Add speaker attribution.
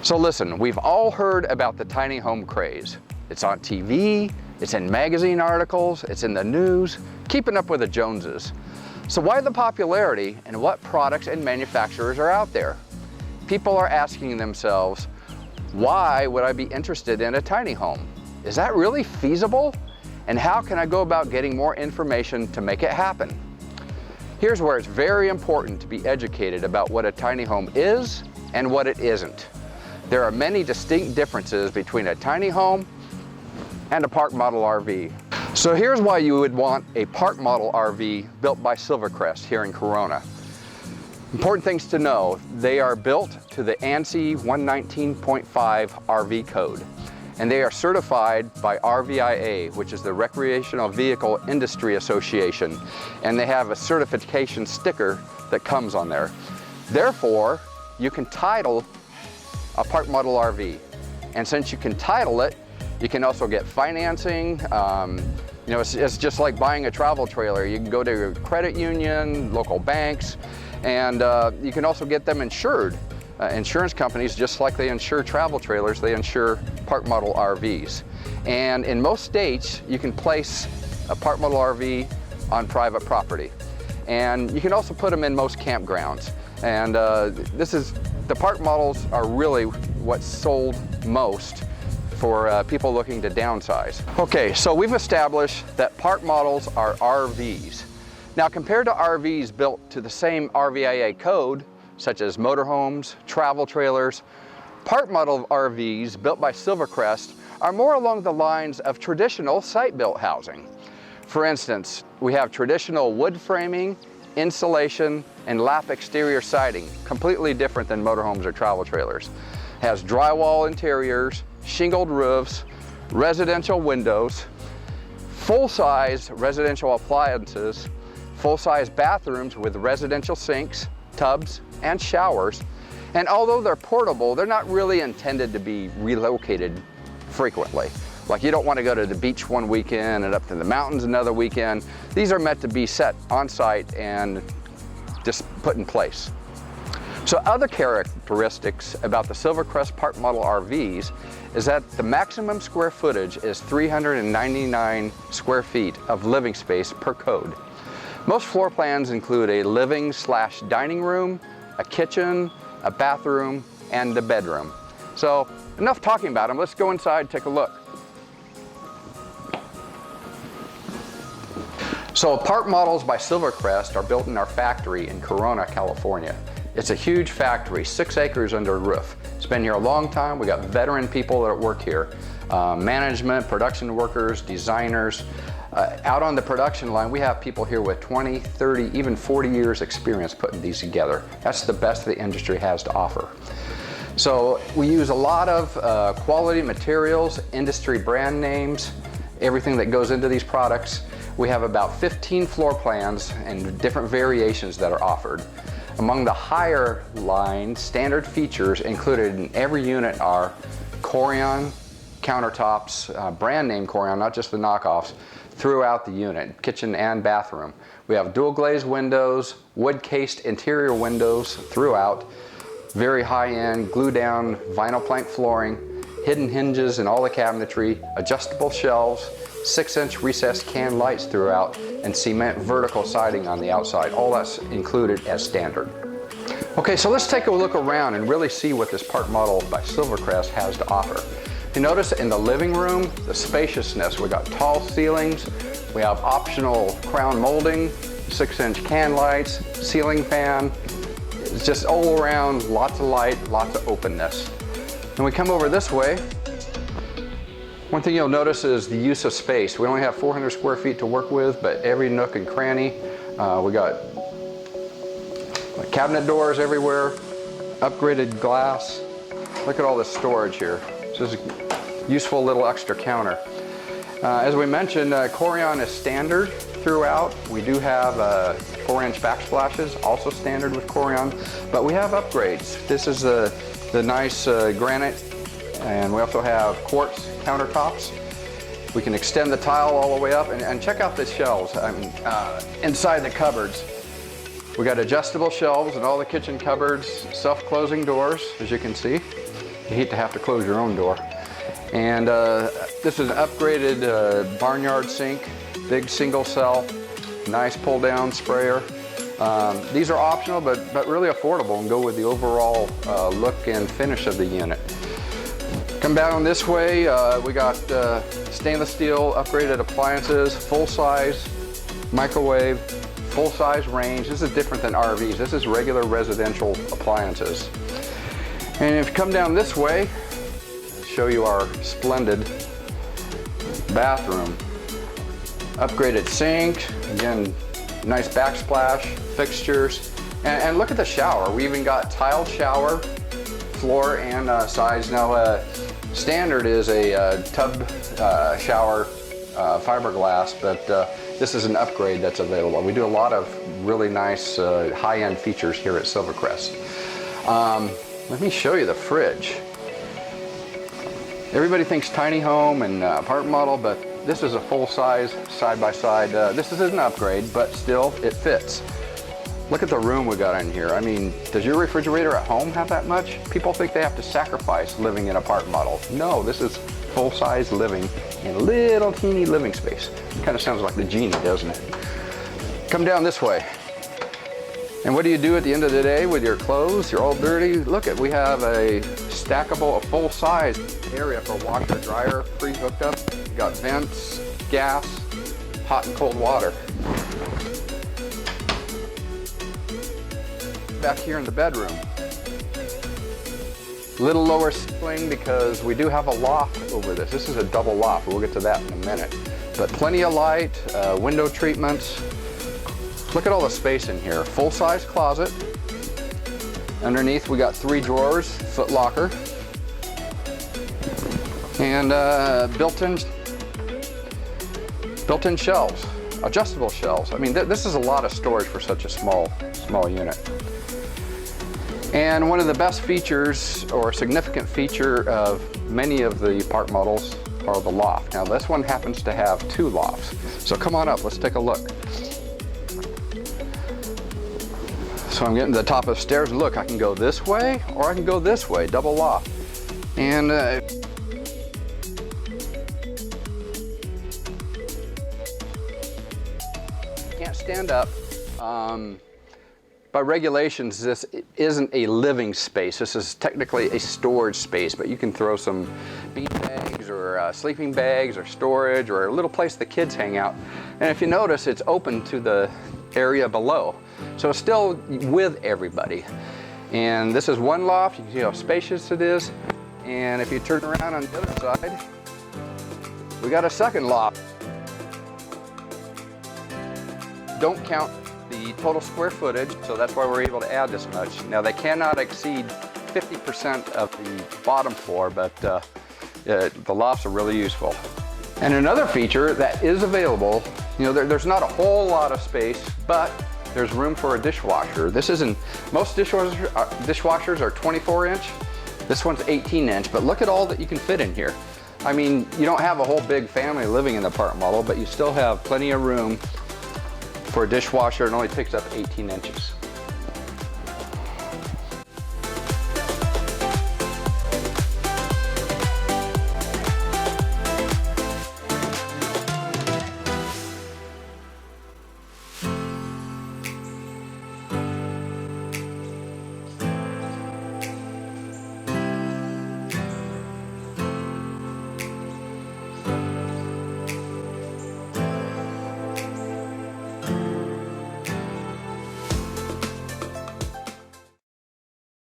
Speaker 1: So listen, we've all heard about the tiny home craze. It's on TV, it's in magazine articles, it's in the news, keeping up with the Joneses. So why the popularity and what products and manufacturers are out there? People are asking themselves, why would I be interested in a tiny home? Is that really feasible? And how can I go about getting more information to make it happen? Here's where it's very important to be educated about what a tiny home is and what it isn't. There are many distinct differences between a tiny home and a park model RV. So here's why you would want a park model RV built by Silvercrest here in Corona. Important things to know, they are built to the ANSI 119.5 RV code, and they are certified by RVIA, which is the Recreational Vehicle Industry Association, and they have a certification sticker that comes on there. Therefore, you can title a park model RV, and since you can title it, you can also get financing. It's just like buying a travel trailer. You can go to a credit union, local banks, and you can also get them insured. Insurance companies, just like they insure travel trailers, they insure park model RVs. And in most states, you can place a park model RV on private property. And you can also put them in most campgrounds. And the park models are really what's sold most for people looking to downsize. Okay, so we've established that park models are RVs. Now, compared to RVs built to the same RVIA code, such as motorhomes, travel trailers, park model RVs built by Silvercrest are more along the lines of traditional site-built housing. For instance, we have traditional wood framing, insulation, and lap exterior siding, completely different than motorhomes or travel trailers. It has drywall interiors, shingled roofs, residential windows, full-size residential appliances, full-size bathrooms with residential sinks, tubs, and showers. And although they're portable, they're not really intended to be relocated frequently. Like, you don't want to go to the beach one weekend and up to the mountains another weekend. These are meant to be set on site and just put in place. So other characteristics about the Silvercrest park model RVs is that the maximum square footage is 399 square feet of living space per code. Most floor plans include a living/dining room, a kitchen, a bathroom, and a bedroom. So enough talking about them, let's go inside and take a look. So park models by Silvercrest are built in our factory in Corona, California. It's a huge factory, 6 acres under a roof. It's been here a long time. We got veteran people that work here, management, production workers, designers. Out on the production line, we have people here with 20, 30, even 40 years experience putting these together. That's the best the industry has to offer. So we use a lot of quality materials, industry brand names, everything that goes into these products. We have about 15 floor plans and different variations that are offered. Among the higher line standard features included in every unit are Corian countertops, brand name Corian, not just the knockoffs, throughout the unit, kitchen and bathroom. We have dual glazed windows, wood cased interior windows throughout, very high-end glue down vinyl plank flooring, hidden hinges in all the cabinetry, adjustable shelves, 6-inch recessed can lights throughout, and cement vertical siding on the outside. All that's included as standard. Okay, so let's take a look around and really see what this park model by Silvercrest has to offer. You notice in the living room, the spaciousness. We got tall ceilings, we have optional crown molding, 6-inch can lights, ceiling fan. It's just all around, lots of light, lots of openness. When we come over this way, one thing you'll notice is the use of space. We only have 400 square feet to work with, but every nook and cranny. We got cabinet doors everywhere, upgraded glass. Look at all this storage here. This is a useful little extra counter. As we mentioned, Corian is standard throughout. We do have 4-inch backsplashes, also standard with Corian, but we have upgrades. This is the nice granite, and we also have quartz countertops. We can extend the tile all the way up, and check out the shelves. Inside the cupboards, we got adjustable shelves in all the kitchen cupboards, self-closing doors, as you can see. You hate to have to close your own door. And this is an upgraded barnyard sink, big single cell, nice pull down sprayer. These are optional, but really affordable and go with the overall look and finish of the unit. Come down this way, we got stainless steel upgraded appliances, full size microwave, full size range. This is different than RVs. This is regular residential appliances. And if you come down this way, I'll show you our splendid bathroom. Upgraded sink, again, nice backsplash, fixtures, and look at the shower. We even got tiled shower, floor and sides. Now, standard is a tub shower fiberglass, but this is an upgrade that's available. We do a lot of really nice high-end features here at Silvercrest. Let me show you the fridge. Everybody thinks tiny home and apartment model, but this is a full-size, side-by-side. This is an upgrade, but still, it fits. Look at the room we got in here. I mean, does your refrigerator at home have that much? People think they have to sacrifice living in apartment model. No, this is full-size living in a little teeny living space. Kind of sounds like the genie, doesn't it? Come down this way. And what do you do at the end of the day with your clothes? You're all dirty. Look at, we have a stackable, a full-size area for washer dryer, pre-hooked up. You got vents, gas, hot and cold water. Back here in the bedroom. Little lower ceiling because we do have a loft over this. This is a double loft. We'll get to that in a minute. But plenty of light, window treatments. Look at all the space in here. Full-size closet. Underneath we got 3 drawers, foot locker, and built-in shelves, adjustable shelves. I mean, this is a lot of storage for such a small unit. And one of the best features, or significant feature of many of the part models, are the loft. Now this one happens to have 2 lofts. So come on up, let's take a look. So I'm getting to the top of the stairs, and look, I can go this way or I can go this way, double loft. And can't stand up. By regulations, this isn't a living space. This is technically a storage space, but you can throw some bean bags or sleeping bags or storage or a little place the kids hang out. And if you notice, it's open to the area below. So it's still with everybody. And this is one loft. You can see how spacious it is. And if you turn around on the other side, we got a second loft. Don't count the total square footage, so that's why we're able to add this much. Now they cannot exceed 50% of the bottom floor, but the lofts are really useful. And another feature that is available, you know, there's not a whole lot of space, but there's room for a dishwasher. This isn't, most dishwashers are 24-inch. This one's 18-inch, but look at all that you can fit in here. I mean, you don't have a whole big family living in the apartment model, but you still have plenty of room for a dishwasher. It only takes up 18 inches.